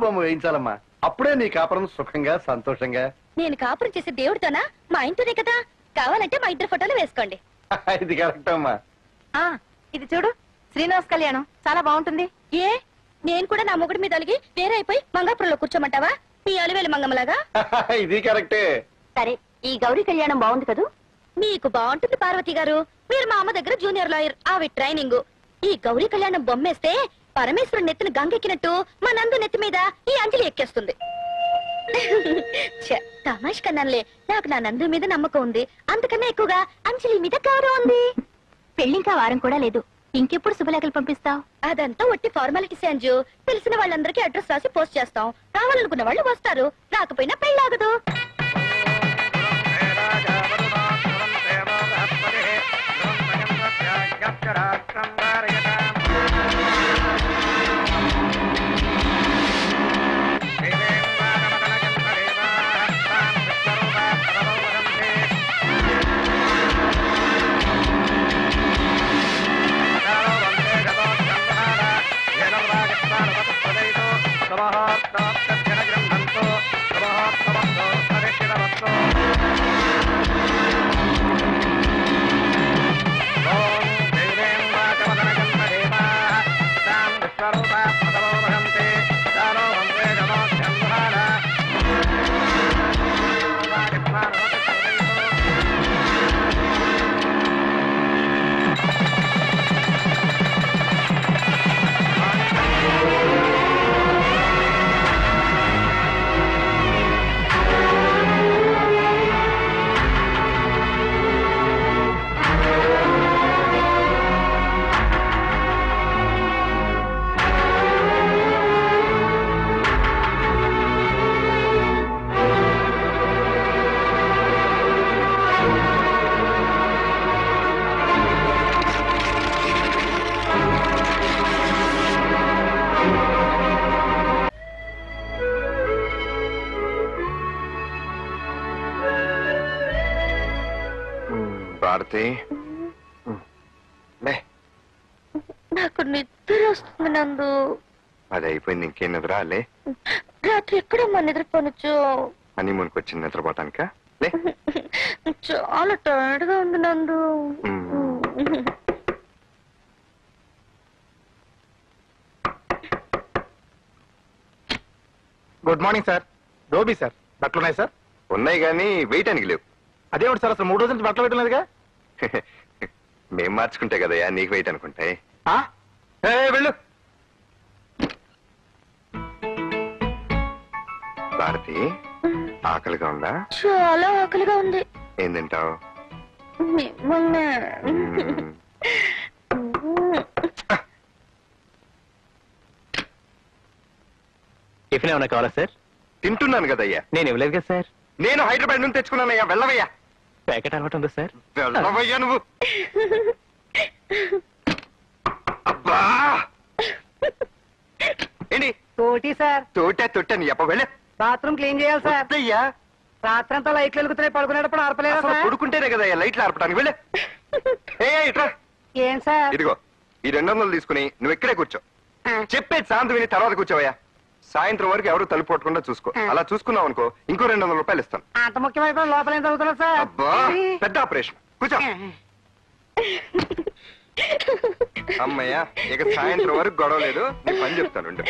బొమ్మ వేయించాలమ్మా. అప్పుడే నీ కాపురం సుఖంగా సంతోషంగా. నేను కాపురం చేసే దేవుడితోనా? మా ఇంట్లోనే కదా. కావాలంటే మా ఇద్దరు ఫోటోలు వేసుకోండి. ఇది కరెక్ట్ అమ్మా. ఇది చూడు, శ్రీనివాస్ కళ్యాణం చాలా బాగుంటుంది. ఏ నేను కూడా నా మొగుడి మీద అలిగి వేరే అయిపోయి మంగాపురంలో కూర్చోమంటావా? మీ అలివేలు మంగమ్మలాగా. ఇది కరెక్టే. సరే, ఈ గౌరీ కళ్యాణం బాగుంది కదూ? మీకు బాగుంటుంది పార్వతి గారు. మీరు మా అమ్మ దగ్గర జూనియర్ లాయర్, ఆవి ట్రైనింగ్. ఈ గౌరీ కళ్యాణం బొమ్మేస్తే పరమేశ్వరుడు నెత్తిన గంగెక్కినట్టు మా నందు నెత్తి మీద ఈ అంజలి ఎక్కేస్తుంది. తమాష్ కన్నానులే, నాకు నా నందు మీద నమ్మకం ఉంది. అంతకన్నా ఎక్కువగా అంజలి మీద గౌరవం ఉంది. పెళ్లింకా వారం కూడా లేదు, ఇంకెప్పుడు శుభలేఖలు పంపిస్తావు? అదంతా ఒట్టి ఫార్మాలిటీస్ అంజు. తెలిసిన వాళ్ళందరికీ అడ్రస్ రాసి పోస్ట్ చేస్తాం. రావాలనుకున్న వాళ్ళు వస్తారు, రాకపోయినా పెళ్ళాగదు. నాకు నిద్ర వస్తుంది నందు. అది అయిపోయింది, ఇంకేం నిద్రాలే. రాత్రి ఎక్కడమ్మా నిద్రపోనొచ్చు? హనీమూన్కి వచ్చింది నిద్రపోవటానికా? చాలా టైర్డ్ గా ఉంది నందు. Good morning sir. Dobby sir, బట్టలు ఉన్నాయి సార్? ఉన్నాయి కానీ వేయటానికి లేవు. అదేమిటి సార్, అసలు 3 రోజుల నుంచి బట్టలు పెట్టలేదుగా? మేం మార్చుకుంటే కదయా నీకు వెయిట్ అనుకుంటాయి. వెళ్ళు. భారతి, ఆకలిగా ఉందా? చాలా ఆకలిగా ఉంది. ఏం తింటావు? టిఫిన్ ఏమైనా కావాలా సార్? తింటున్నాను కదయ్యా. నేను ఇవ్వలేదు కదా సార్. నేను హైదరాబాద్ నుంచి తెచ్చుకున్నానయ్యా. వెళ్ళవయ్యా. ప్యాకెట్ అలవాటు ఉందా సార్? వెళ్ళవయ్యా నువ్వు. అబ్బా ఏంటి తోటి సార్? తొట్టాను ఎప్ప వెళ్ళే. బాత్రూమ్ క్లీన్ చేయాలి సార్. అయ్యా, రాత్రంతా లైట్లు వెలుగుతున్నాయి, పడుకునేటప్పుడు ఆర్పలేదు. పడుకుంటేనే కదా లైట్లు ఆర్పడానికి. వెళ్ళే. ఇట్రా. ఏం సార్? ఇదిగో ఈ 200 తీసుకుని నువ్వు ఇక్కడే కూర్చో. చెప్పేది శాంతి విని తర్వాత కూర్చోవయ్యా. సాయంత్రం వరకు ఎవరు తలుపు పట్టకుండా చూసుకో. అలా చూసుకున్నావు అనుకో, ఇంకో 200 రూపాయలు ఇస్తాను. అంత ముఖ్యమైన లోపల ఏం చదువుతున్నారు సార్? అబ్బా, పెద్ద ఆపరేషన్. కూర్చో. అమ్మయ్యా, ఇక సాయంత్రం వరకు గొడవ లేదు. నీ పని చెప్తాను.